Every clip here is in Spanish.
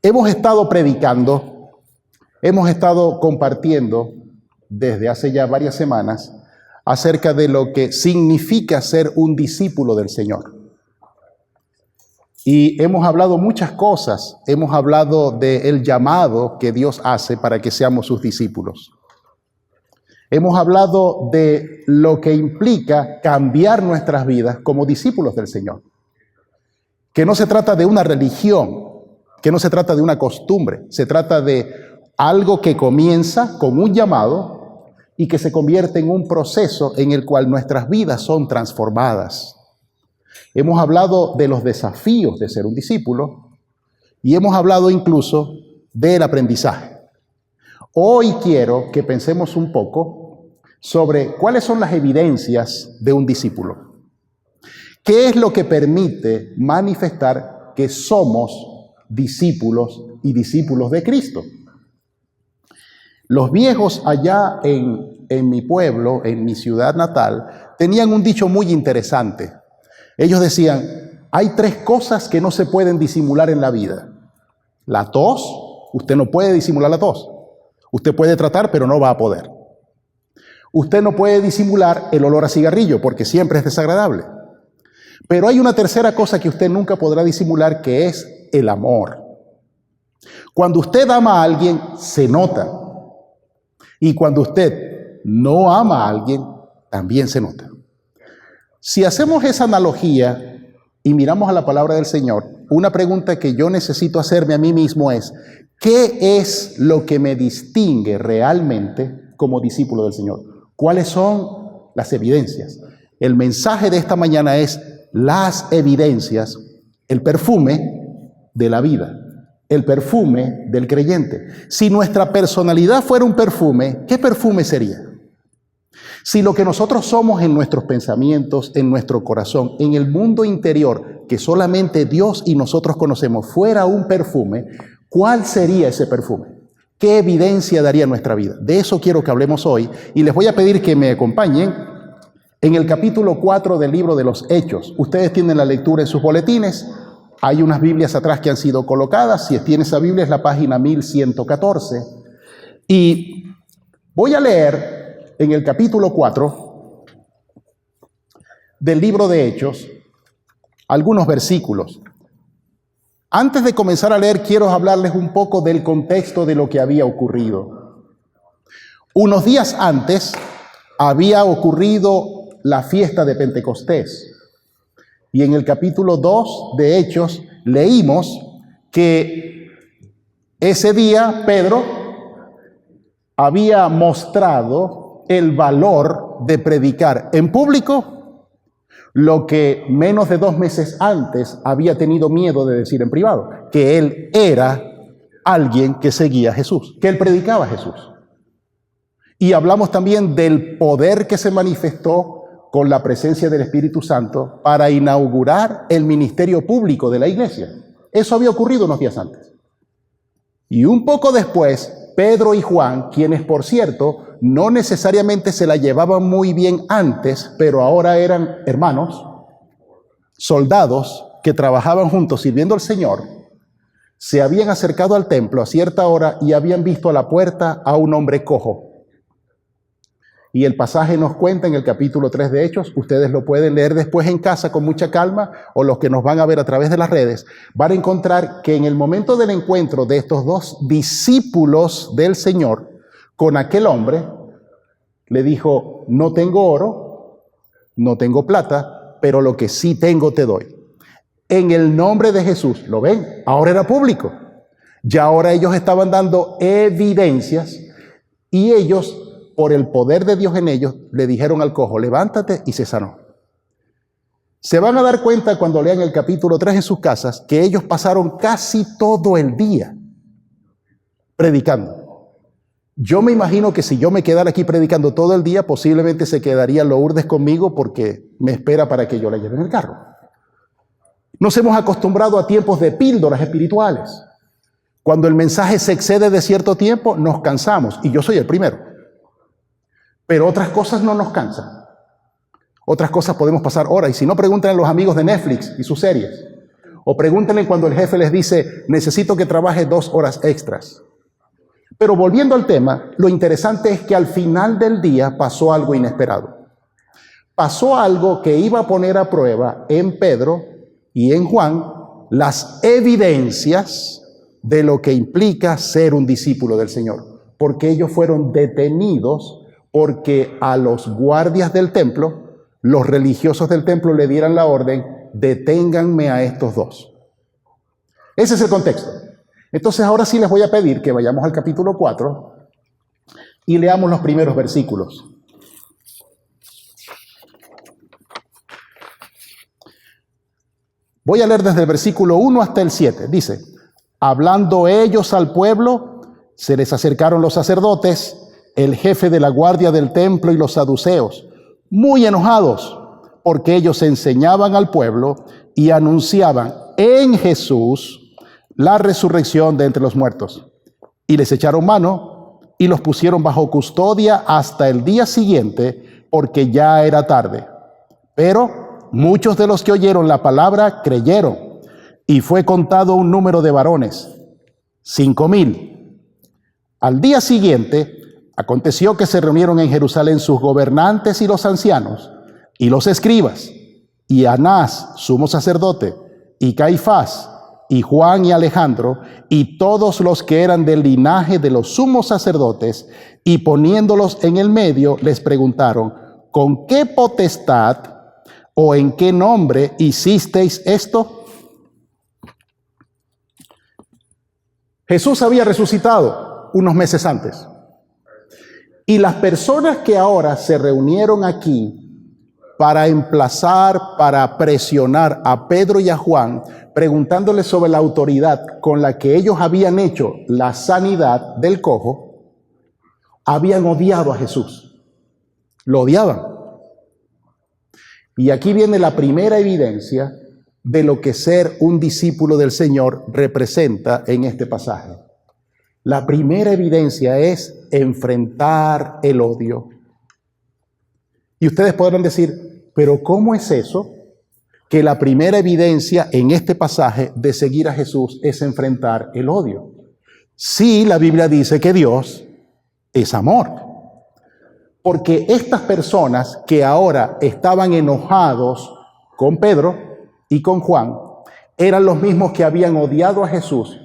Hemos estado predicando, hemos estado compartiendo desde hace ya varias semanas acerca de lo que significa ser un discípulo del Señor. Y hemos hablado muchas cosas, hemos hablado del llamado que Dios hace para que seamos sus discípulos. Hemos hablado de lo que implica cambiar nuestras vidas como discípulos del Señor. Que no se trata de una religión, que no se trata de una costumbre, se trata de algo que comienza con un llamado y que se convierte en un proceso en el cual nuestras vidas son transformadas. Hemos hablado de los desafíos de ser un discípulo y hemos hablado incluso del aprendizaje. Hoy quiero que pensemos un poco sobre cuáles son las evidencias de un discípulo. ¿Qué es lo que permite manifestar que somos discípulos y discípulos de Cristo? Los viejos allá en mi pueblo, en mi ciudad natal, tenían un dicho muy interesante. Ellos decían, hay 3 cosas que no se pueden disimular en la vida. La tos, usted no puede disimular la tos. Usted puede tratar, pero no va a poder. Usted no puede disimular el olor a cigarrillo, porque siempre es desagradable. Pero hay una tercera cosa que usted nunca podrá disimular, que es el amor. Cuando usted ama a alguien, se nota. Y cuando usted no ama a alguien, también se nota. Si hacemos esa analogía y miramos a la palabra del Señor, una pregunta que yo necesito hacerme a mí mismo es, ¿qué es lo que me distingue realmente como discípulo del Señor? ¿Cuáles son las evidencias? El mensaje de esta mañana es las evidencias, el perfume de la vida, el perfume del creyente. Si nuestra personalidad fuera un perfume, ¿qué perfume sería? Si lo que nosotros somos en nuestros pensamientos, en nuestro corazón, en el mundo interior, que solamente Dios y nosotros conocemos, fuera un perfume, ¿cuál sería ese perfume? ¿Qué evidencia daría nuestra vida? De eso quiero que hablemos hoy y les voy a pedir que me acompañen en el capítulo 4 del libro de los Hechos. Ustedes tienen la lectura en sus boletines, hay unas Biblias atrás que han sido colocadas, si tiene esa Biblia es la página 1114 y voy a leer en el capítulo 4 del libro de Hechos algunos versículos. Antes de comenzar a leer, quiero hablarles un poco del contexto de lo que había ocurrido. Unos días antes había ocurrido la fiesta de Pentecostés. Y en el capítulo 2 de Hechos leímos que ese día Pedro había mostrado el valor de predicar en público lo que menos de 2 meses antes había tenido miedo de decir en privado, que él era alguien que seguía a Jesús, que él predicaba a Jesús. Y hablamos también del poder que se manifestó con la presencia del Espíritu Santo para inaugurar el ministerio público de la iglesia. Eso había ocurrido unos días antes. Y un poco después, Pedro y Juan, quienes por cierto no necesariamente se la llevaban muy bien antes, pero ahora eran hermanos, soldados que trabajaban juntos sirviendo al Señor, se habían acercado al templo a cierta hora y habían visto a la puerta a un hombre cojo. Y el pasaje nos cuenta en el capítulo 3 de Hechos, ustedes lo pueden leer después en casa con mucha calma, o los que nos van a ver a través de las redes, van a encontrar que en el momento del encuentro de estos 2 discípulos del Señor con aquel hombre, le dijo, no tengo oro, no tengo plata, pero lo que sí tengo te doy. En el nombre de Jesús, ¿lo ven? Ahora era público. Ya ahora ellos estaban dando evidencias y ellos, por el poder de Dios en ellos, le dijeron al cojo, levántate, y se sanó. Se van a dar cuenta cuando lean el capítulo 3 en sus casas que ellos pasaron casi todo el día predicando. Yo me imagino que si yo me quedara aquí predicando todo el día, posiblemente se quedaría Lourdes conmigo porque me espera para que yo la lleve en el carro. Nos hemos acostumbrado a tiempos de píldoras espirituales. Cuando el mensaje se excede de cierto tiempo, nos cansamos, y yo soy el primero. Pero otras cosas no nos cansan. Otras cosas podemos pasar horas, y si no, pregunten a los amigos de Netflix y sus series. O pregúntenle cuando el jefe les dice, necesito que trabaje 2 horas extras. Pero volviendo al tema, lo interesante es que al final del día pasó algo inesperado. Pasó algo que iba a poner a prueba en Pedro y en Juan las evidencias de lo que implica ser un discípulo del Señor. Porque ellos fueron detenidos porque a los guardias del templo, los religiosos del templo le dieran la orden, deténganme a estos 2. Ese es el contexto. Entonces ahora sí les voy a pedir que vayamos al capítulo 4 y leamos los primeros versículos. Voy a leer desde el versículo 1 hasta el 7. Dice, hablando ellos al pueblo, se les acercaron los sacerdotes, el jefe de la guardia del templo y los saduceos, muy enojados, porque ellos enseñaban al pueblo y anunciaban en Jesús la resurrección de entre los muertos. Y les echaron mano y los pusieron bajo custodia hasta el día siguiente, porque ya era tarde. Pero muchos de los que oyeron la palabra creyeron, y fue contado un número de varones, 5,000. Al día siguiente, aconteció que se reunieron en Jerusalén sus gobernantes y los ancianos, y los escribas, y Anás, sumo sacerdote, y Caifás, y Juan y Alejandro, y todos los que eran del linaje de los sumos sacerdotes, y poniéndolos en el medio, les preguntaron, ¿con qué potestad o en qué nombre hicisteis esto? Jesús había resucitado unos meses antes. Y las personas que ahora se reunieron aquí para emplazar, para presionar a Pedro y a Juan, preguntándoles sobre la autoridad con la que ellos habían hecho la sanidad del cojo, habían odiado a Jesús. Lo odiaban. Y aquí viene la primera evidencia de lo que ser un discípulo del Señor representa en este pasaje. La primera evidencia es enfrentar el odio. Y ustedes podrán decir, ¿pero cómo es eso? Que la primera evidencia en este pasaje de seguir a Jesús es enfrentar el odio. Sí, la Biblia dice que Dios es amor. Porque estas personas que ahora estaban enojados con Pedro y con Juan, eran los mismos que habían odiado a Jesús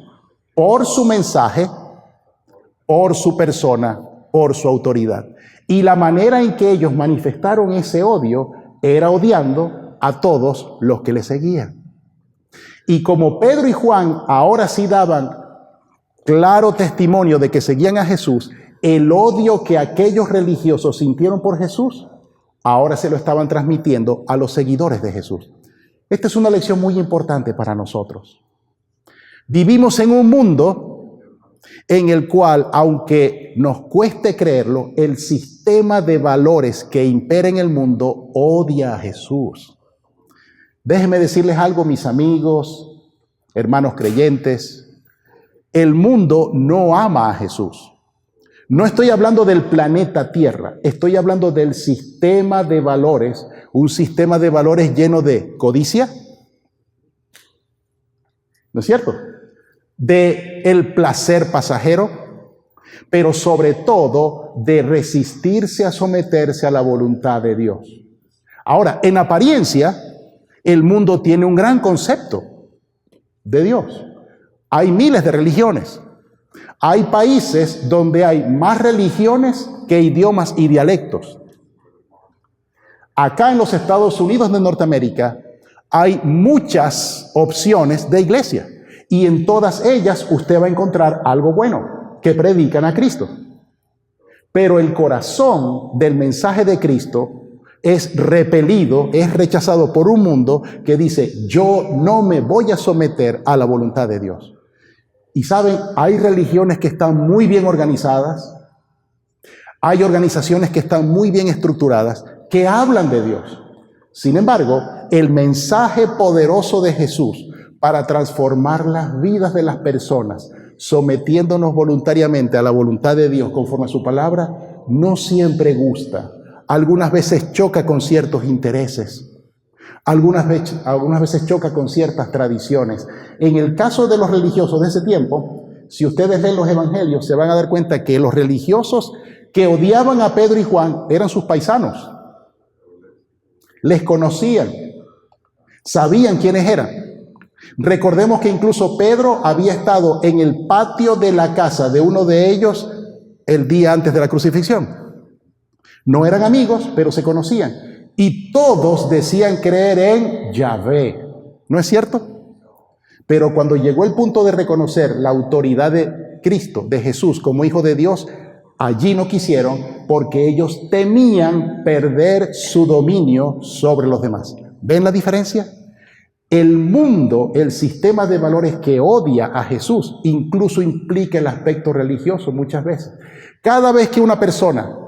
por su mensaje, por su persona, por su autoridad. Y la manera en que ellos manifestaron ese odio era odiando a todos los que le seguían. Y como Pedro y Juan ahora sí daban claro testimonio de que seguían a Jesús, el odio que aquellos religiosos sintieron por Jesús, ahora se lo estaban transmitiendo a los seguidores de Jesús. Esta es una lección muy importante para nosotros. Vivimos en un mundo en el cual, aunque nos cueste creerlo, el sistema de valores que impera en el mundo odia a Jesús. Déjenme decirles algo, mis amigos, hermanos creyentes. El mundo no ama a Jesús. No estoy hablando del planeta Tierra, estoy hablando del sistema de valores, un sistema de valores lleno de codicia, ¿no es cierto? De el placer pasajero, pero sobre todo de resistirse a someterse a la voluntad de Dios. Ahora, en apariencia, el mundo tiene un gran concepto de Dios. Hay miles de religiones. Hay países donde hay más religiones que idiomas y dialectos. Acá en los Estados Unidos de Norteamérica hay muchas opciones de iglesia y en todas ellas usted va a encontrar algo bueno, que predican a Cristo. Pero el corazón del mensaje de Cristo es repelido, es rechazado por un mundo que dice, yo no me voy a someter a la voluntad de Dios. Y saben, hay religiones que están muy bien organizadas, hay organizaciones que están muy bien estructuradas, que hablan de Dios. Sin embargo, el mensaje poderoso de Jesús para transformar las vidas de las personas, sometiéndonos voluntariamente a la voluntad de Dios conforme a su palabra, no siempre gusta. Algunas veces choca con ciertos intereses. Algunas veces choca con ciertas tradiciones. En el caso de los religiosos de ese tiempo, si ustedes leen los evangelios, se van a dar cuenta que los religiosos que odiaban a Pedro y Juan eran sus paisanos. Les conocían, sabían quiénes eran. Recordemos que incluso Pedro había estado en el patio de la casa de uno de ellos el día antes de la crucifixión. No eran amigos, pero se conocían. Y todos decían creer en Yahvé. ¿No es cierto? Pero cuando llegó el punto de reconocer la autoridad de Cristo, de Jesús, como Hijo de Dios, allí no quisieron porque ellos temían perder su dominio sobre los demás. ¿Ven la diferencia? El mundo, el sistema de valores que odia a Jesús, incluso implica el aspecto religioso muchas veces. Cada vez que una persona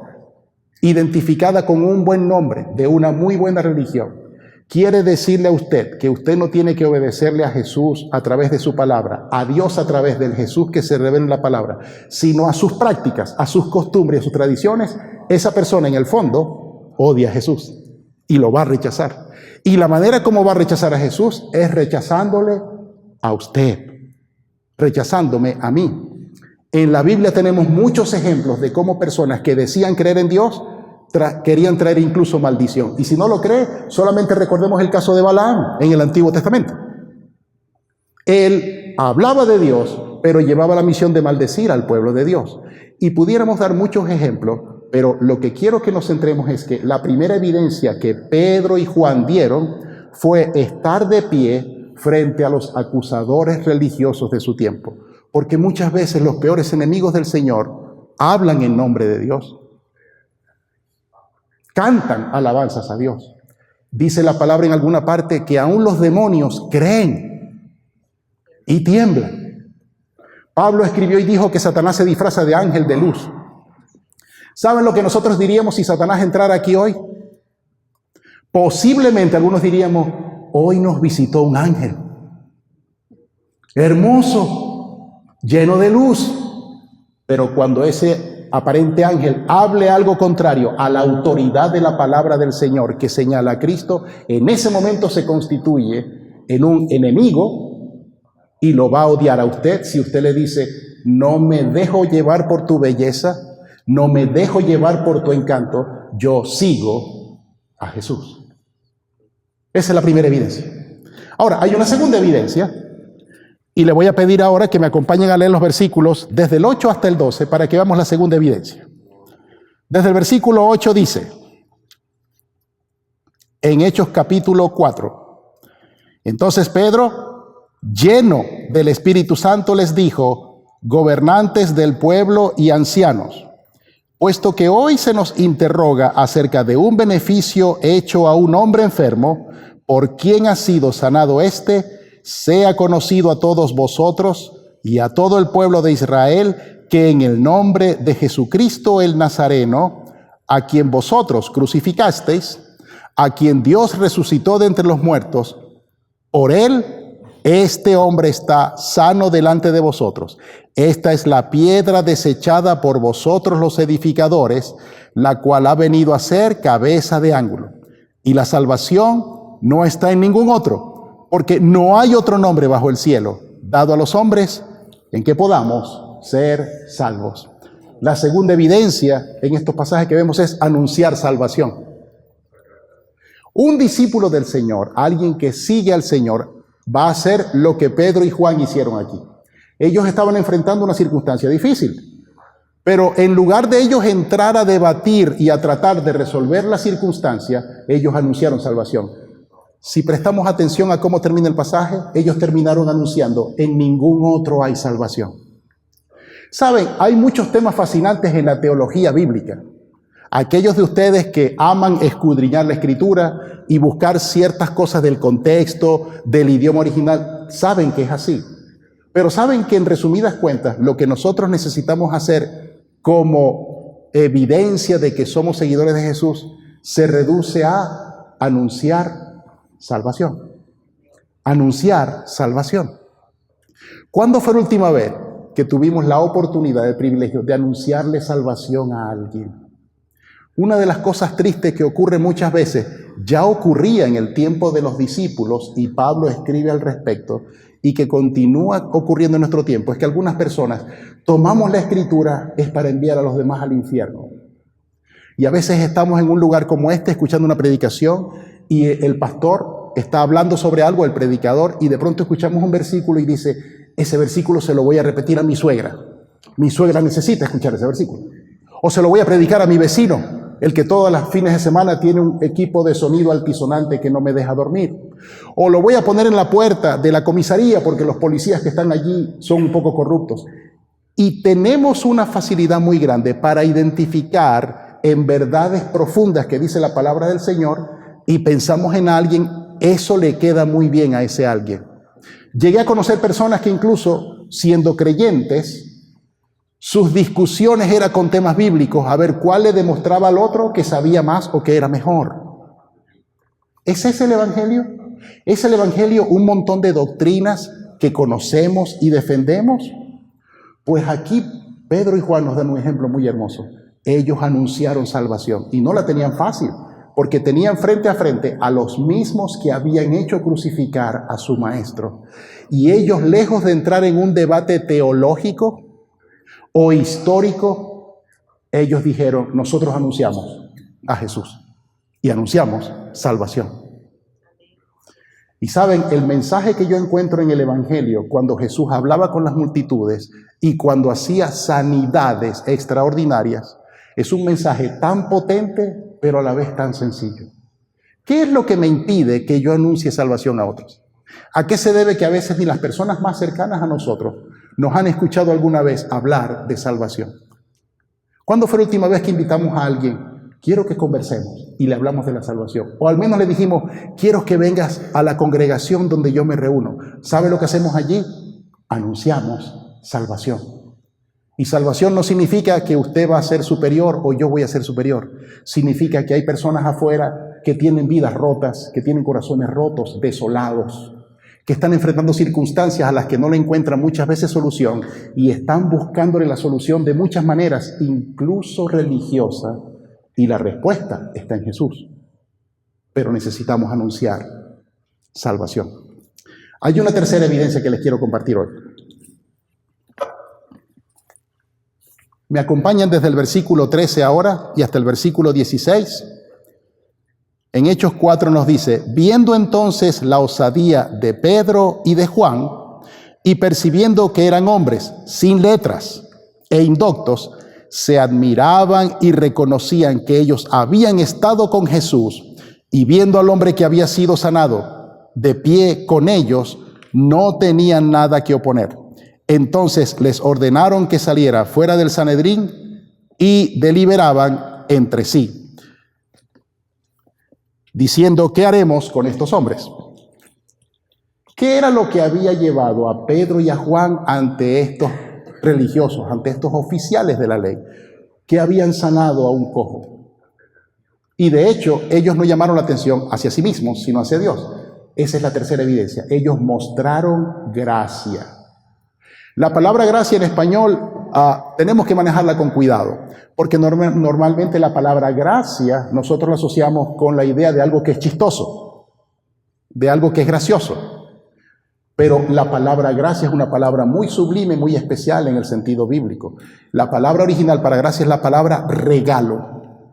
identificada con un buen nombre, de una muy buena religión, quiere decirle a usted que usted no tiene que obedecerle a Jesús a través de su palabra, a Dios a través del Jesús que se revela en la palabra, sino a sus prácticas, a sus costumbres, a sus tradiciones, esa persona en el fondo odia a Jesús y lo va a rechazar. Y la manera como va a rechazar a Jesús es rechazándole a usted, rechazándome a mí. En la Biblia tenemos muchos ejemplos de cómo personas que decían creer en Dios querían traer incluso maldición. Y si no lo cree, solamente recordemos el caso de Balaam en el Antiguo Testamento. Él hablaba de Dios, pero llevaba la misión de maldecir al pueblo de Dios. Y pudiéramos dar muchos ejemplos, pero lo que quiero que nos centremos es que la primera evidencia que Pedro y Juan dieron fue estar de pie frente a los acusadores religiosos de su tiempo. Porque muchas veces los peores enemigos del Señor hablan en nombre de Dios. Cantan alabanzas a Dios. Dice la palabra en alguna parte que aún los demonios creen y tiemblan. Pablo escribió y dijo que Satanás se disfraza de ángel de luz. ¿Saben lo que nosotros diríamos si Satanás entrara aquí hoy? Posiblemente algunos diríamos, hoy nos visitó un ángel. Hermoso, lleno de luz. Pero cuando ese aparente ángel hable algo contrario a la autoridad de la palabra del Señor que señala a Cristo, en ese momento se constituye en un enemigo y lo va a odiar a usted si usted le dice, no me dejo llevar por tu belleza, no me dejo llevar por tu encanto, yo sigo a Jesús. Esa es la primera evidencia. Ahora, hay una segunda evidencia. Y le voy a pedir ahora que me acompañen a leer los versículos desde el 8 hasta el 12 para que veamos la segunda evidencia. Desde el versículo 8 dice, en Hechos capítulo 4, entonces Pedro, lleno del Espíritu Santo, les dijo, gobernantes del pueblo y ancianos, puesto que hoy se nos interroga acerca de un beneficio hecho a un hombre enfermo, por quien ha sido sanado éste, sea conocido a todos vosotros y a todo el pueblo de Israel que en el nombre de Jesucristo el Nazareno, a quien vosotros crucificasteis, a quien Dios resucitó de entre los muertos, por él este hombre está sano delante de vosotros. Esta es la piedra desechada por vosotros los edificadores, la cual ha venido a ser cabeza de ángulo. Y la salvación no está en ningún otro, porque no hay otro nombre bajo el cielo dado a los hombres en que podamos ser salvos. La segunda evidencia en estos pasajes que vemos es anunciar salvación. Un discípulo del Señor, alguien que sigue al Señor, va a hacer lo que Pedro y Juan hicieron aquí. Ellos estaban enfrentando una circunstancia difícil, pero en lugar de ellos entrar a debatir y a tratar de resolver la circunstancia, ellos anunciaron salvación. Si prestamos atención a cómo termina el pasaje, ellos terminaron anunciando, en ningún otro hay salvación. Saben, hay muchos temas fascinantes en la teología bíblica. Aquellos de ustedes que aman escudriñar la Escritura y buscar ciertas cosas del contexto, del idioma original, saben que es así. Pero saben que en resumidas cuentas, lo que nosotros necesitamos hacer como evidencia de que somos seguidores de Jesús, se reduce a anunciar salvación. Anunciar salvación. ¿Cuándo fue la última vez que tuvimos la oportunidad, el privilegio de anunciarle salvación a alguien? Una de las cosas tristes que ocurre muchas veces, ya ocurría en el tiempo de los discípulos, y Pablo escribe al respecto, y que continúa ocurriendo en nuestro tiempo, es que algunas personas tomamos la Escritura es para enviar a los demás al infierno. Y a veces estamos en un lugar como este, escuchando una predicación, y el pastor está hablando sobre algo, el predicador, y de pronto escuchamos un versículo y dice, ese versículo se lo voy a repetir a mi suegra. Mi suegra necesita escuchar ese versículo. O se lo voy a predicar a mi vecino, el que todas las fines de semana tiene un equipo de sonido altisonante que no me deja dormir. O lo voy a poner en la puerta de la comisaría porque los policías que están allí son un poco corruptos. Y tenemos una facilidad muy grande para identificar en verdades profundas que dice la palabra del Señor y pensamos en alguien, eso le queda muy bien a ese alguien. Llegué a conocer personas que incluso siendo creyentes, sus discusiones eran con temas bíblicos, a ver cuál le demostraba al otro que sabía más o que era mejor. ¿Es ese el Evangelio? ¿Es el Evangelio un montón de doctrinas que conocemos y defendemos? Pues aquí Pedro y Juan nos dan un ejemplo muy hermoso. Ellos anunciaron salvación y no la tenían fácil, porque tenían frente a frente a los mismos que habían hecho crucificar a su maestro. Y ellos, lejos de entrar en un debate teológico o histórico, ellos dijeron, nosotros anunciamos a Jesús y anunciamos salvación. Y saben, el mensaje que yo encuentro en el Evangelio, cuando Jesús hablaba con las multitudes y cuando hacía sanidades extraordinarias, es un mensaje tan potente, pero a la vez tan sencillo. ¿Qué es lo que me impide que yo anuncie salvación a otros? ¿A qué se debe que a veces ni las personas más cercanas a nosotros nos han escuchado alguna vez hablar de salvación? ¿Cuándo fue la última vez que invitamos a alguien? Quiero que conversemos y le hablamos de la salvación. O al menos le dijimos, quiero que vengas a la congregación donde yo me reúno. ¿Sabe lo que hacemos allí? Anunciamos salvación. Y salvación no significa que usted va a ser superior o yo voy a ser superior. Significa que hay personas afuera que tienen vidas rotas, que tienen corazones rotos, desolados, que están enfrentando circunstancias a las que no le encuentran muchas veces solución y están buscándole la solución de muchas maneras, incluso religiosa, y la respuesta está en Jesús. Pero necesitamos anunciar salvación. Hay una tercera evidencia que les quiero compartir hoy. Me acompañan desde el versículo 13 ahora y hasta el versículo 16. En Hechos 4 nos dice, viendo entonces la osadía de Pedro y de Juan, y percibiendo que eran hombres sin letras e indoctos, se admiraban y reconocían que ellos habían estado con Jesús, y viendo al hombre que había sido sanado de pie con ellos, no tenían nada que oponer. Entonces les ordenaron que saliera fuera del Sanedrín y deliberaban entre sí, diciendo, ¿qué haremos con estos hombres? ¿Qué era lo que había llevado a Pedro y a Juan ante estos religiosos, ante estos oficiales de la ley, que habían sanado a un cojo? Y de hecho, ellos no llamaron la atención hacia sí mismos, sino hacia Dios. Esa es la tercera evidencia. Ellos mostraron gracia. La palabra gracia en español tenemos que manejarla con cuidado, porque normalmente la palabra gracia nosotros la asociamos con la idea de algo que es chistoso, de algo que es gracioso. Pero la palabra gracia es una palabra muy sublime, muy especial en el sentido bíblico. La palabra original para gracia es la palabra regalo.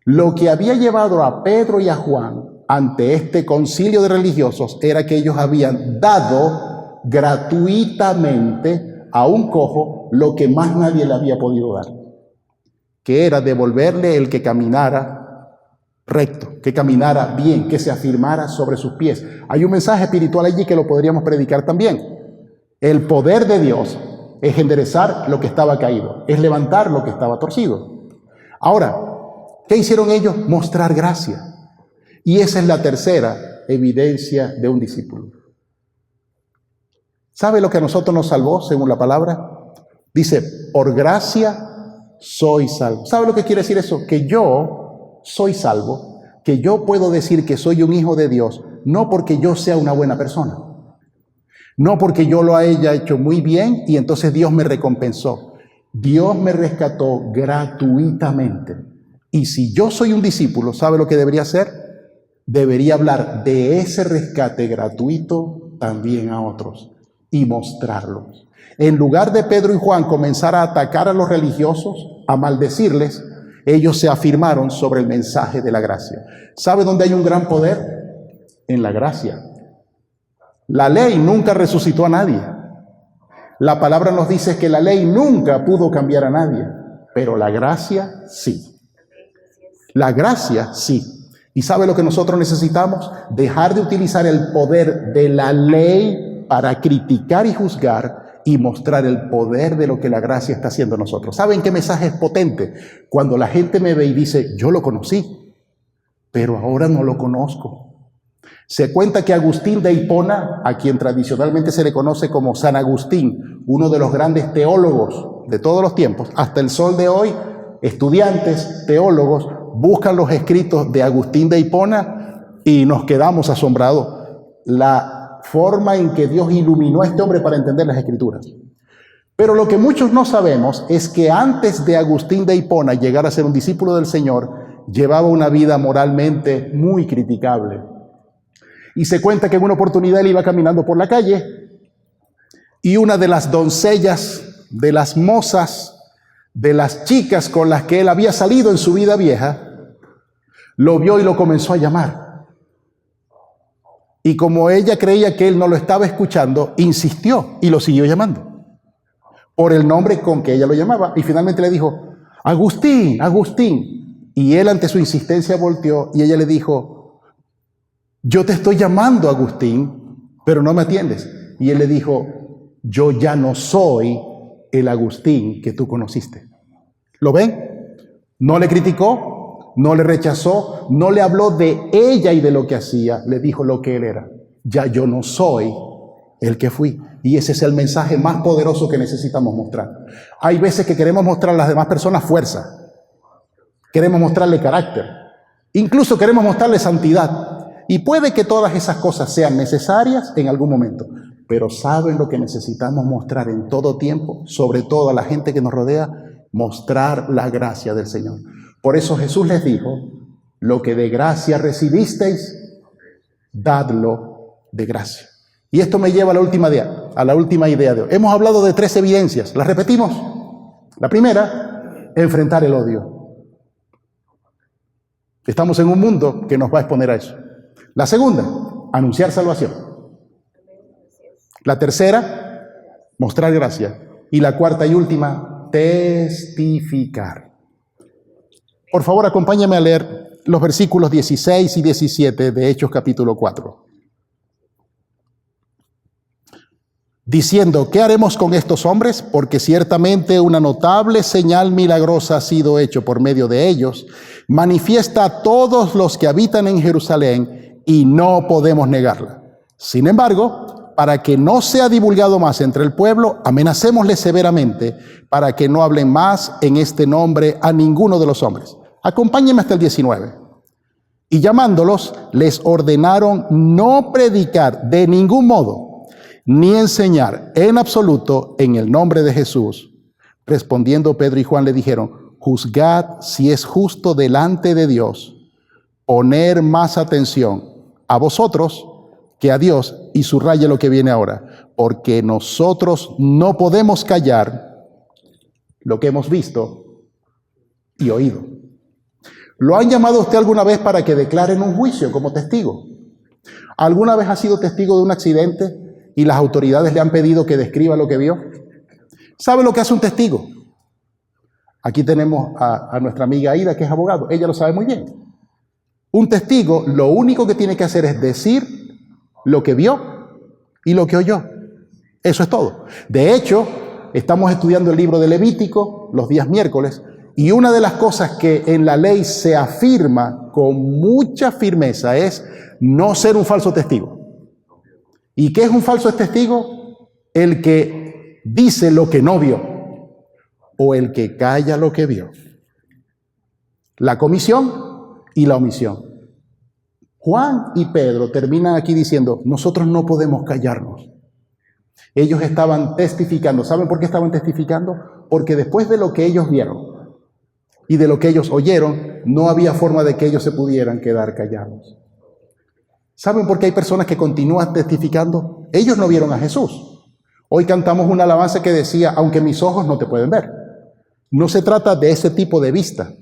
Lo que había llevado a Pedro y a Juan ante este concilio de religiosos era que ellos habían dado gratuitamente a un cojo lo que más nadie le había podido dar, que era devolverle el que caminara recto, que caminara bien, que se afirmara sobre sus pies. Hay un mensaje espiritual allí que lo podríamos predicar también. El poder de Dios es enderezar lo que estaba caído, es levantar lo que estaba torcido. Ahora, ¿qué hicieron ellos? Mostrar gracia. Y esa es la tercera evidencia de un discípulo. ¿Sabe lo que a nosotros nos salvó según la palabra? Dice, por gracia soy salvo. ¿Sabe lo que quiere decir eso? Que yo soy salvo, que yo puedo decir que soy un hijo de Dios, no porque yo sea una buena persona, no porque yo lo haya hecho muy bien y entonces Dios me recompensó. Dios me rescató gratuitamente. Y si yo soy un discípulo, ¿sabe lo que debería hacer? Debería hablar de ese rescate gratuito también a otros y mostrarlo. En lugar de Pedro y Juan comenzar a atacar a los religiosos, a maldecirles, ellos se afirmaron sobre el mensaje de la gracia. ¿Sabe dónde hay un gran poder? En la gracia. La ley nunca resucitó a nadie. La palabra nos dice que la ley nunca pudo cambiar a nadie, pero la gracia sí. La gracia sí. ¿Y sabe lo que nosotros necesitamos? Dejar de utilizar el poder de la ley para criticar y juzgar y mostrar el poder de lo que la gracia está haciendo en nosotros. ¿Saben qué mensaje es potente? Cuando la gente me ve y dice, yo lo conocí, pero ahora no lo conozco. Se cuenta que Agustín de Hipona, a quien tradicionalmente se le conoce como San Agustín, uno de los grandes teólogos de todos los tiempos, hasta el sol de hoy, estudiantes, teólogos, buscan los escritos de Agustín de Hipona y nos quedamos asombrados. La forma en que Dios iluminó a este hombre para entender las escrituras. Pero lo que muchos no sabemos es que antes de Agustín de Hipona llegar a ser un discípulo del Señor, llevaba una vida moralmente muy criticable. Y se cuenta que en una oportunidad él iba caminando por la calle y una de las doncellas, de las mozas, de las chicas con las que él había salido en su vida vieja, lo vio y lo comenzó a llamar. Y como ella creía que él no lo estaba escuchando, insistió y lo siguió llamando por el nombre con que ella lo llamaba. Y finalmente le dijo, Agustín, Agustín. Y él ante su insistencia volteó y ella le dijo, yo te estoy llamando, Agustín, pero no me atiendes. Y él le dijo, yo ya no soy el Agustín que tú conociste. ¿Lo ven? No le criticó, no le rechazó, no le habló de ella y de lo que hacía, le dijo lo que él era. Ya yo no soy el que fui. Y ese es el mensaje más poderoso que necesitamos mostrar. Hay veces que queremos mostrar a las demás personas fuerza, queremos mostrarle carácter, incluso queremos mostrarle santidad. Y puede que todas esas cosas sean necesarias en algún momento, pero ¿saben lo que necesitamos mostrar en todo tiempo? Sobre todo a la gente que nos rodea, mostrar la gracia del Señor. Por eso Jesús les dijo, lo que de gracia recibisteis, dadlo de gracia. Y esto me lleva a la última idea de hoy. Hemos hablado de 3 evidencias, las repetimos. La primera, enfrentar el odio. Estamos en un mundo que nos va a exponer a eso. La segunda, anunciar salvación. La tercera, mostrar gracia. Y la cuarta y última, testificar. Por favor, acompáñame a leer los versículos 16 y 17 de Hechos capítulo 4. Diciendo, ¿qué haremos con estos hombres? Porque ciertamente una notable señal milagrosa ha sido hecho por medio de ellos. Manifiesta a todos los que habitan en Jerusalén y no podemos negarla. Sin embargo, para que no sea divulgado más entre el pueblo, amenacémosles severamente para que no hablen más en este nombre a ninguno de los hombres. Acompáñenme hasta el 19. Y llamándolos, les ordenaron no predicar de ningún modo, ni enseñar en absoluto en el nombre de Jesús. Respondiendo Pedro y Juan le dijeron, juzgad si es justo delante de Dios poner más atención a vosotros que a Dios, y subraye lo que viene ahora, porque nosotros no podemos callar lo que hemos visto y oído. ¿Lo han llamado a usted alguna vez para que declare en un juicio como testigo? ¿Alguna vez ha sido testigo de un accidente y las autoridades le han pedido que describa lo que vio? ¿Sabe lo que hace un testigo? Aquí tenemos a nuestra amiga Aida, que es abogado. Ella lo sabe muy bien. Un testigo lo único que tiene que hacer es decir lo que vio y lo que oyó. Eso es todo. De hecho, estamos estudiando el libro de Levítico los días miércoles y una de las cosas que en la ley se afirma con mucha firmeza es no ser un falso testigo. ¿Y qué es un falso testigo? El que dice lo que no vio o el que calla lo que vio. La comisión y la omisión. Juan y Pedro terminan aquí diciendo, nosotros no podemos callarnos. Ellos estaban testificando. ¿Saben por qué estaban testificando? Porque después de lo que ellos vieron, y de lo que ellos oyeron, no había forma de que ellos se pudieran quedar callados. ¿Saben por qué hay personas que continúan testificando? Ellos no vieron a Jesús. Hoy cantamos una alabanza que decía, aunque mis ojos no te pueden ver. No se trata de ese tipo de vista.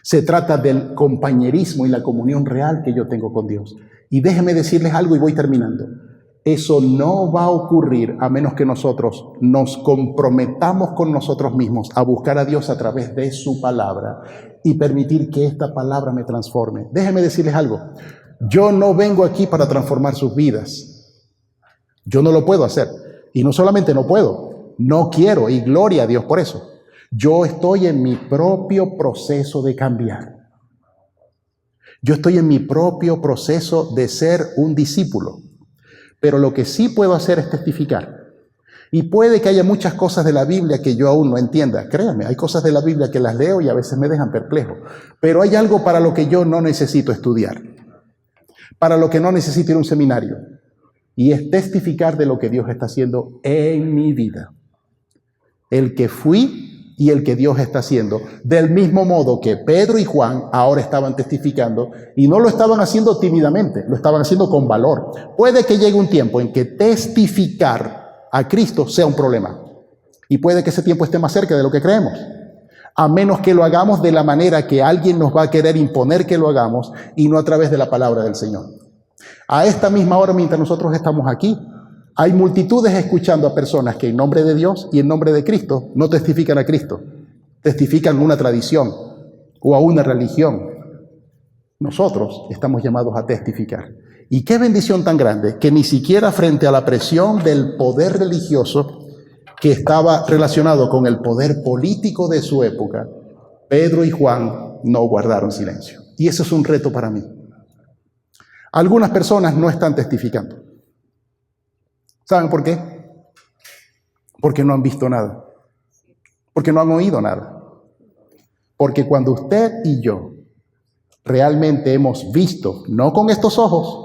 Se trata del compañerismo y la comunión real que yo tengo con Dios. Y déjenme decirles algo y voy terminando. Eso no va a ocurrir a menos que nosotros nos comprometamos con nosotros mismos a buscar a Dios a través de su palabra y permitir que esta palabra me transforme. Déjenme decirles algo. Yo no vengo aquí para transformar sus vidas. Yo no lo puedo hacer. Y no solamente no puedo, no quiero, y gloria a Dios por eso. Yo estoy en mi propio proceso de cambiar. Yo estoy en mi propio proceso de ser un discípulo. Pero lo que sí puedo hacer es testificar. Y puede que haya muchas cosas de la Biblia que yo aún no entienda. Créanme, hay cosas de la Biblia que las leo y a veces me dejan perplejo. Pero hay algo para lo que yo no necesito estudiar. Para lo que no necesito ir a un seminario. Y es testificar de lo que Dios está haciendo en mi vida. El que fui y el que Dios está haciendo. Del mismo modo que Pedro y Juan ahora estaban testificando y no lo estaban haciendo tímidamente, lo estaban haciendo con valor. Puede que llegue un tiempo en que testificar a Cristo sea un problema. Y puede que ese tiempo esté más cerca de lo que creemos. A menos que lo hagamos de la manera que alguien nos va a querer imponer que lo hagamos y no a través de la palabra del Señor. A esta misma hora, mientras nosotros estamos aquí, hay multitudes escuchando a personas que en nombre de Dios y en nombre de Cristo no testifican a Cristo. Testifican una tradición o a una religión. Nosotros estamos llamados a testificar. Y qué bendición tan grande que ni siquiera frente a la presión del poder religioso que estaba relacionado con el poder político de su época, Pedro y Juan no guardaron silencio. Y eso es un reto para mí. Algunas personas no están testificando. ¿Saben por qué? Porque no han visto nada. Porque no han oído nada. Porque cuando usted y yo realmente hemos visto, no con estos ojos,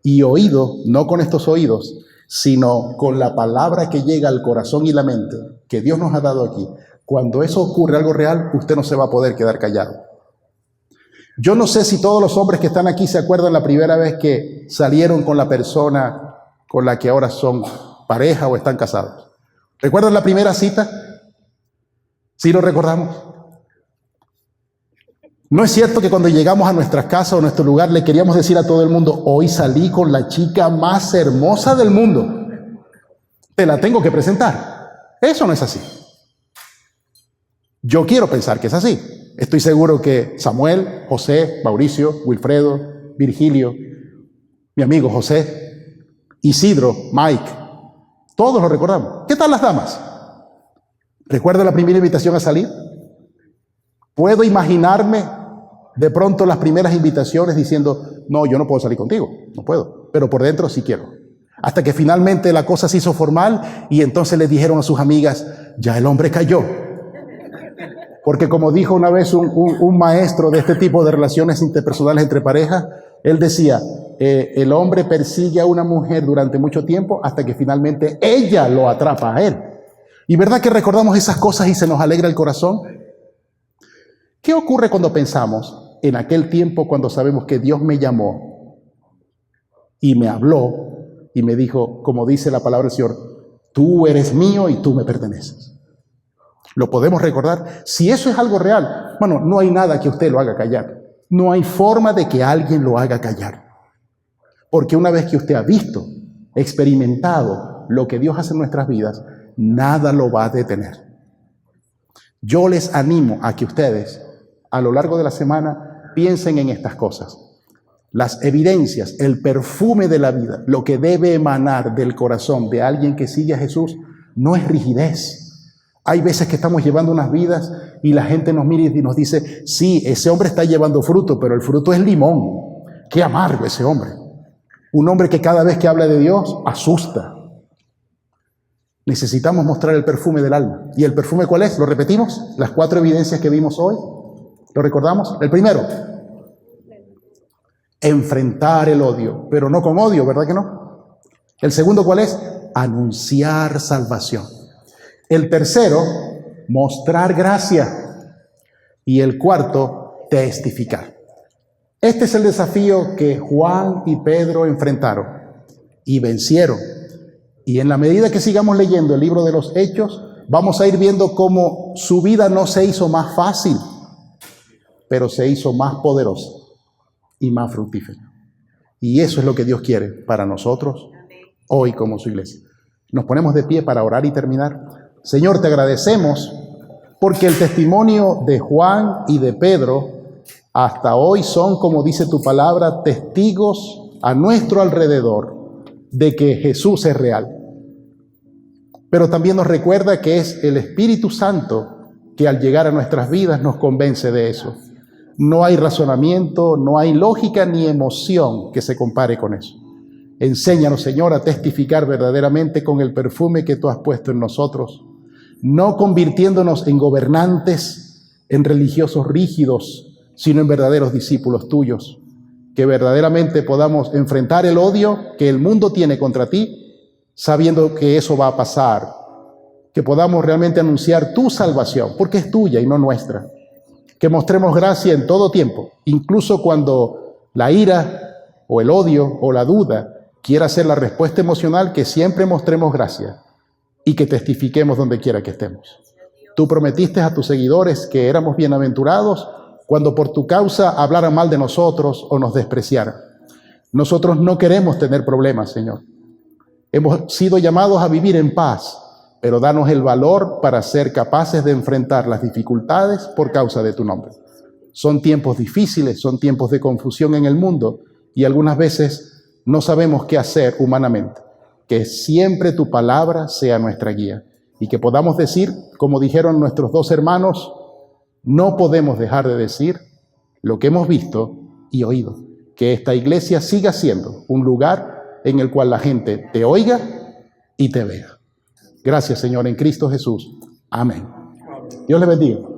y oído, no con estos oídos, sino con la palabra que llega al corazón y la mente, que Dios nos ha dado aquí, cuando eso ocurre, algo real, usted no se va a poder quedar callado. Yo no sé si todos los hombres que están aquí se acuerdan la primera vez que salieron con la persona con la que ahora son pareja o están casados. ¿Recuerdan la primera cita? ¿Sí lo recordamos? ¿No es cierto que cuando llegamos a nuestras casas o a nuestro lugar le queríamos decir a todo el mundo, hoy salí con la chica más hermosa del mundo? Te la tengo que presentar. Eso no es así. Yo quiero pensar que es así. Estoy seguro que Samuel, José, Mauricio, Wilfredo, Virgilio, mi amigo José, Isidro, Mike, todos lo recordamos. ¿Qué tal las damas? ¿Recuerda la primera invitación a salir? Puedo imaginarme de pronto las primeras invitaciones diciendo, no, yo no puedo salir contigo, no puedo, pero por dentro sí quiero. Hasta que finalmente la cosa se hizo formal y entonces le dijeron a sus amigas, ya el hombre cayó. Porque como dijo una vez un maestro de este tipo de relaciones interpersonales entre parejas, él decía, el hombre persigue a una mujer durante mucho tiempo hasta que finalmente ella lo atrapa a él. ¿Y verdad que recordamos esas cosas y se nos alegra el corazón? ¿Qué ocurre cuando pensamos en aquel tiempo cuando sabemos que Dios me llamó y me habló y me dijo, como dice la palabra del Señor, tú eres mío y tú me perteneces? ¿Lo podemos recordar? Si eso es algo real, bueno, no hay nada que usted lo haga callar. No hay forma de que alguien lo haga callar. Porque una vez que usted ha visto, experimentado lo que Dios hace en nuestras vidas, nada lo va a detener. Yo les animo a que ustedes, a lo largo de la semana, piensen en estas cosas. Las evidencias, el perfume de la vida, lo que debe emanar del corazón de alguien que sigue a Jesús, no es rigidez. Hay veces que estamos llevando unas vidas y la gente nos mira y nos dice, sí, ese hombre está llevando fruto, pero el fruto es limón. Qué amargo ese hombre. Un hombre que cada vez que habla de Dios asusta. Necesitamos mostrar el perfume del alma. ¿Y el perfume cuál es? ¿Lo repetimos? Las 4 evidencias que vimos hoy. ¿Lo recordamos? El primero, enfrentar el odio, pero no con odio, ¿verdad que no? El segundo, ¿cuál es? Anunciar salvación. El tercero, mostrar gracia. Y el cuarto, testificar. Este es el desafío que Juan y Pedro enfrentaron y vencieron. Y en la medida que sigamos leyendo el libro de los Hechos, vamos a ir viendo cómo su vida no se hizo más fácil, pero se hizo más poderosa y más fructífera. Y eso es lo que Dios quiere para nosotros hoy como su iglesia. Nos ponemos de pie para orar y terminar. Señor, te agradecemos porque el testimonio de Juan y de Pedro hasta hoy son, como dice tu palabra, testigos a nuestro alrededor de que Jesús es real. Pero también nos recuerda que es el Espíritu Santo que al llegar a nuestras vidas nos convence de eso. No hay razonamiento, no hay lógica ni emoción que se compare con eso. Enséñanos, Señor, a testificar verdaderamente con el perfume que tú has puesto en nosotros, no convirtiéndonos en gobernantes, en religiosos rígidos, sino en verdaderos discípulos tuyos, que verdaderamente podamos enfrentar el odio que el mundo tiene contra ti, sabiendo que eso va a pasar, que podamos realmente anunciar tu salvación, porque es tuya y no nuestra, que mostremos gracia en todo tiempo, incluso cuando la ira o el odio o la duda quiera ser la respuesta emocional, que siempre mostremos gracia y que testifiquemos donde quiera que estemos. Tú prometiste a tus seguidores que éramos bienaventurados cuando por tu causa hablaran mal de nosotros o nos despreciaran. Nosotros no queremos tener problemas, Señor. Hemos sido llamados a vivir en paz, pero danos el valor para ser capaces de enfrentar las dificultades por causa de tu nombre. Son tiempos difíciles, son tiempos de confusión en el mundo y algunas veces no sabemos qué hacer humanamente. Que siempre tu palabra sea nuestra guía y que podamos decir, como dijeron nuestros dos hermanos, no podemos dejar de decir lo que hemos visto y oído. Que esta iglesia siga siendo un lugar en el cual la gente te oiga y te vea. Gracias, Señor, en Cristo Jesús. Amén. Dios le bendiga.